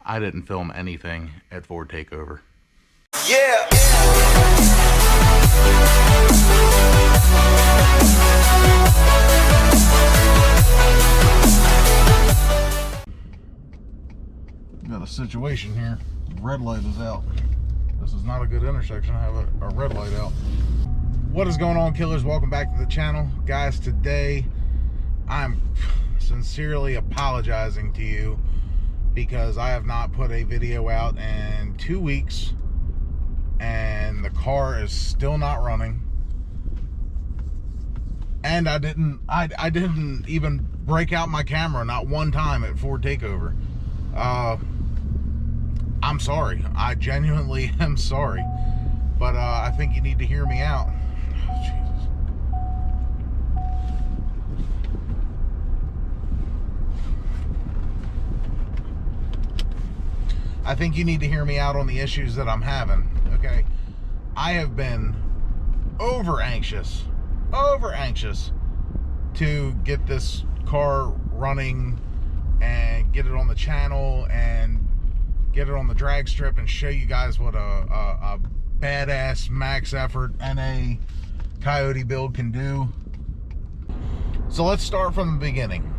I didn't film anything at Ford Takeover. Yeah. Got a situation here. Red light is out. This is not a good intersection. I have a red light out. What is going on, killers? Welcome back to the channel. Guys, today I'm sincerely apologizing to you because I have not put a video out in 2 weeks and the car is still not running. And I didn't even break out my camera not one time at Ford Takeover. I'm sorry. I genuinely am sorry. But I think you need to hear me out. Oh, Jesus. I think you need to hear me out on the issues that I'm having. Okay? I have been over anxious to get this car running and get it on the channel and get it on the drag strip and show you guys what a badass max effort NA Coyote build can do. So let's start from the beginning.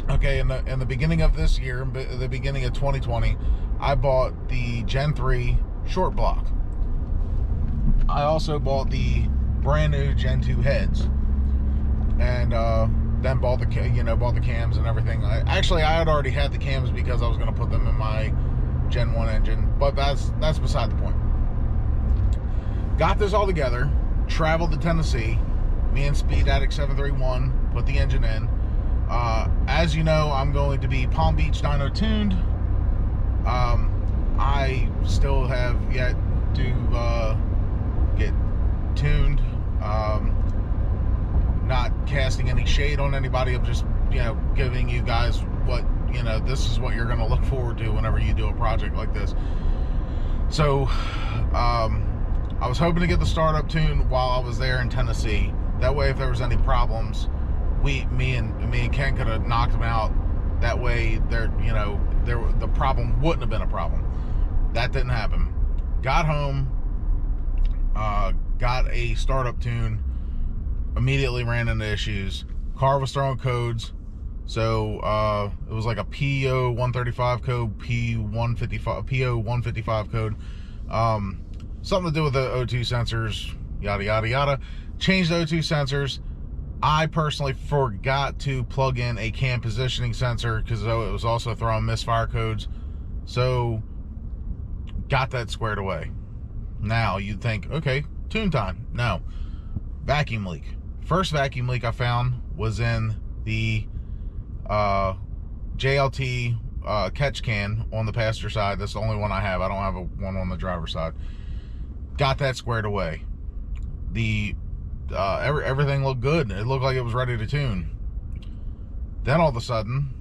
Okay, in the beginning of this year, the beginning of 2020, I bought the Gen 3 short block. I also bought the brand new Gen 2 heads, and then bought the cams and everything. I had already had the cams because I was going to put them in my Gen 1 engine, but that's beside the point. Got this all together, traveled to Tennessee, me and Speed Addict 731, put the engine in. As you know, I'm going to be Palm Beach dyno tuned. I still have yet to get tuned. Not casting any shade on anybody. I'm just, giving you guys what, this is what you're going to look forward to whenever you do a project like this. So, I was hoping to get the startup tune while I was there in Tennessee. That way, if there was any problems, me and Ken could have knocked them out. That way, the problem wouldn't have been a problem. That didn't happen. Got home, got a startup tune, immediately ran into issues. Car was throwing codes. So it was like a PO 135 code, PO 155 code. Something to do with the O2 sensors, yada yada yada. Changed the O2 sensors. I personally forgot to plug in a cam positioning sensor because it was also throwing misfire codes. So got that squared away. Now you'd think, okay, tune time. No. Vacuum leak. First vacuum leak I found was in the JLT catch can on the passenger side. That's the only one I have. I don't have one on the driver's side. Got that squared away. Everything looked good. It looked like it was ready to tune. Then all of a sudden,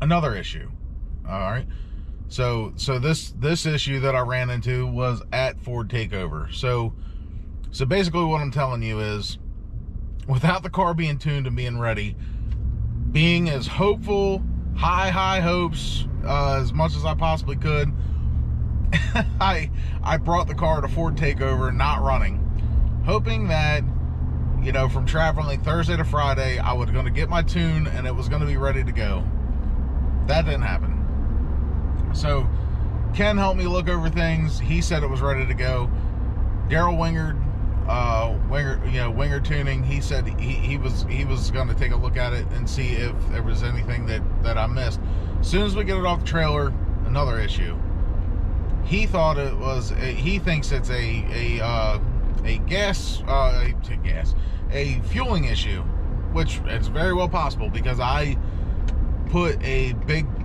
another issue. All right. So this issue that I ran into was at Ford Takeover. So basically what I'm telling you is, without the car being tuned and being ready, being as hopeful, high hopes, as much as I possibly could, I brought the car to Ford Takeover not running, hoping that, from traveling Thursday to Friday, I was going to get my tune and it was going to be ready to go. That didn't happen. So Ken helped me look over things. He said it was ready to go. Daryl Wingard, Wingard Tuning, he said he was going to take a look at it and see if there was anything that I missed. As soon as we get it off the trailer, another issue. He thought it was he thinks it's a fueling issue, which it's very well possible because I put a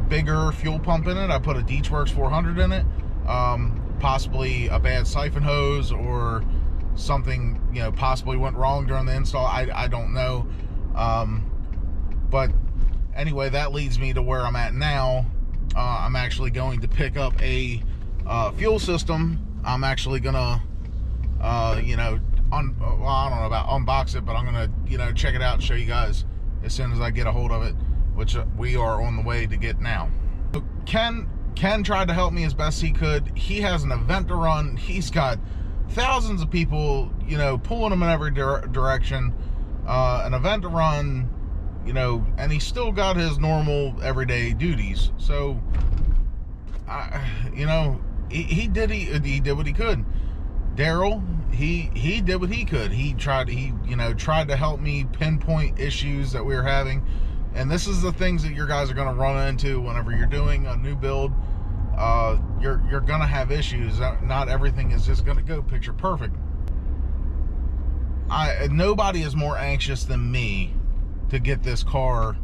bigger fuel pump in it. I put a Deechworks 400 in it. Possibly a bad siphon hose or something, possibly went wrong during the install. I don't know. But anyway, that leads me to where I'm at now. I'm actually going to pick up a fuel system. I'm actually gonna, I don't know about unbox it, but I'm gonna, you know, check it out and show you guys as soon as I get a hold of it, which we are on the way to get now. Ken tried to help me as best he could. He has an event to run. He's got thousands of people, you know, pulling him in every direction. An event to run, you know, and he's still got his normal everyday duties. So, you know, he did what he could. Daryl, he did what he could. He tried to help me pinpoint issues that we were having. And this is the things that your guys are going to run into whenever you're doing a new build. You're going to have issues. Not everything is just going to go picture perfect. Nobody is more anxious than me to get this car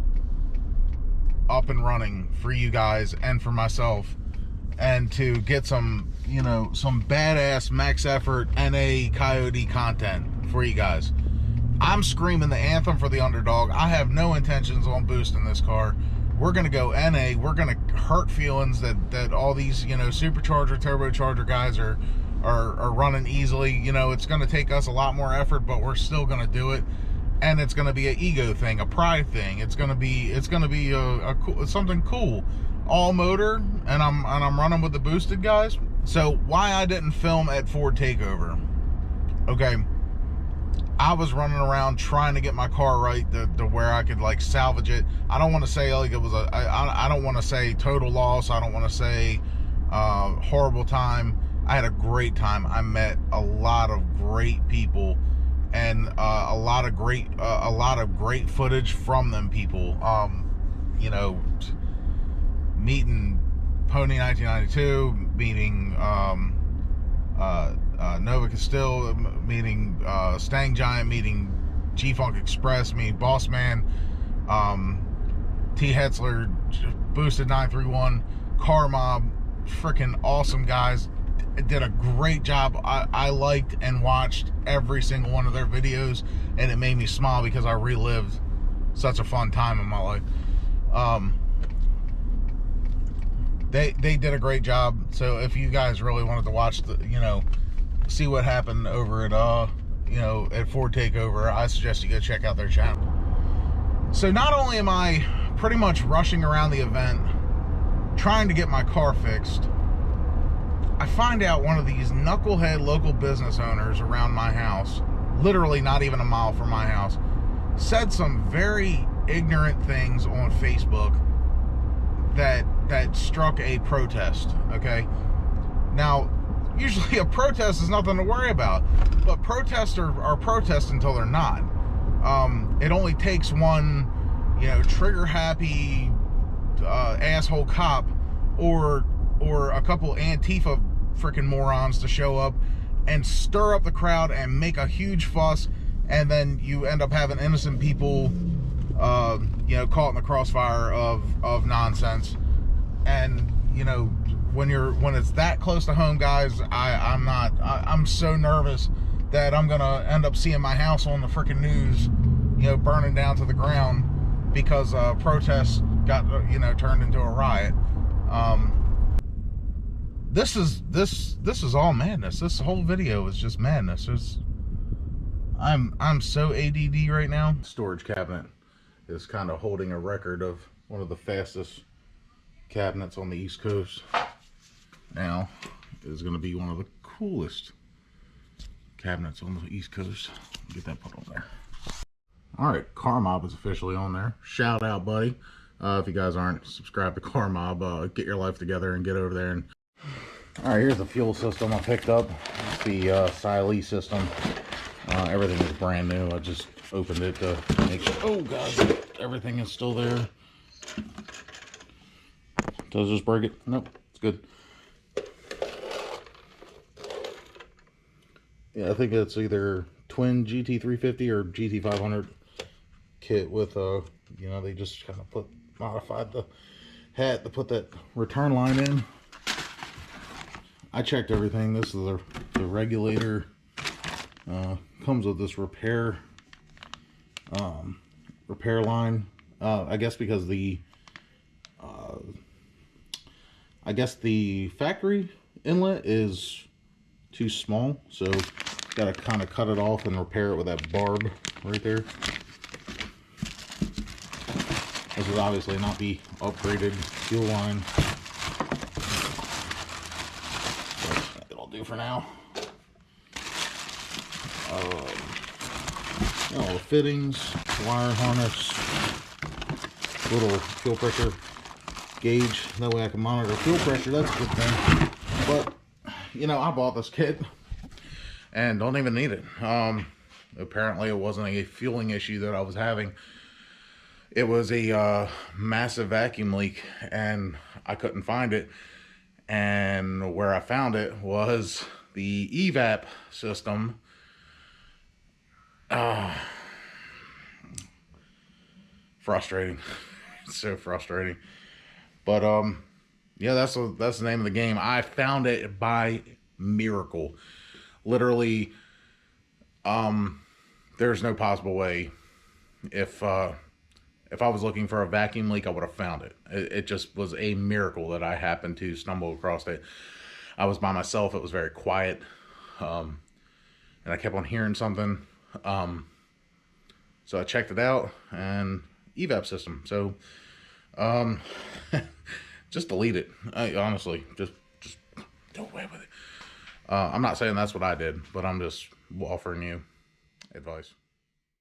up and running for you guys and for myself, and to get some, you know, some badass max effort NA Coyote content for you guys. I'm screaming the anthem for the underdog. I have no intentions on boosting this car. We're gonna go NA. We're gonna hurt feelings that all these, you know, supercharger, turbocharger guys are running easily. You know, it's gonna take us a lot more effort, but we're still gonna do it. And it's gonna be an ego thing, a pride thing. It's gonna be a cool, something cool. All motor, and I'm running with the boosted guys. So why I didn't film at Ford Takeover? Okay. I was running around trying to get my car right to where I could like salvage it. I don't want to say like it was I don't want to say total loss. I don't want to say horrible time. I had a great time. I met a lot of great people, and a lot of great footage from them people. You know, meeting Pony 1992, meeting Nova Castile, meeting Stang Giant, meeting G-Funk Express, meeting Boss Man, T. Hetzler, Boosted 931, Car Mob, freaking awesome guys. Did a great job. I liked and watched every single one of their videos, and it made me smile because I relived such a fun time in my life. They did a great job. So if you guys really wanted to watch the, you know, see what happened over at you know, at Ford Takeover, I suggest you go check out their channel. So not only am I pretty much rushing around the event trying to get my car fixed, I find out one of these knucklehead local business owners around my house, literally not even a mile from my house, said some very ignorant things on Facebook that struck a protest. Okay, now usually a protest is nothing to worry about, but protests are protests until they're not. It only takes one, you know, trigger happy asshole cop or a couple Antifa freaking morons to show up and stir up the crowd and make a huge fuss, and then you end up having innocent people you know, caught in the crossfire of nonsense. And you know, when it's that close to home, guys, I'm so nervous that I'm gonna end up seeing my house on the freaking news, you know, burning down to the ground because protests got, you know, turned into a riot. This is all madness. This whole video is just madness. I'm so ADD right now. Storage cabinet is kind of holding a record of one of the fastest cabinets on the East Coast. Now is going to be one of the coolest cabinets on the East Coast. Get that put on there. All right, Car Mob is officially on there. Shout out, buddy. If you guys aren't subscribed to Car Mob, get your life together and get over there. And all right, here's the fuel system I picked up. It's the Siley system. Everything is brand new. I just opened it to make sure. Oh god, everything is still there. Does this break it? Nope, it's good. Yeah, I think it's either twin GT350 or GT500 kit with you know, they just kind of modified the hat to put that return line in. I checked everything. This is the regulator. Comes with this repair line. I guess because the factory inlet is too small, so got to kind of cut it off and repair it with that barb right there. This is obviously not the upgraded fuel line, but it'll do for now. All the fittings, wire harness, little fuel pressure gauge. That way I can monitor fuel pressure. That's a good thing. But, you know, I bought this kit and don't even need it. Apparently it wasn't a fueling issue that I was having. It was a massive vacuum leak and I couldn't find it. And where I found it was the evap system. Frustrating. It's so frustrating. But yeah, that's the name of the game. I found it by miracle. Literally, there's no possible way. If I was looking for a vacuum leak, I would have found it. It just was a miracle that I happened to stumble across it. I was by myself. It was very quiet. And I kept on hearing something. So I checked it out, and evap system. So, just delete it. Honestly, just do away with it. I'm not saying that's what I did, but I'm just offering you advice.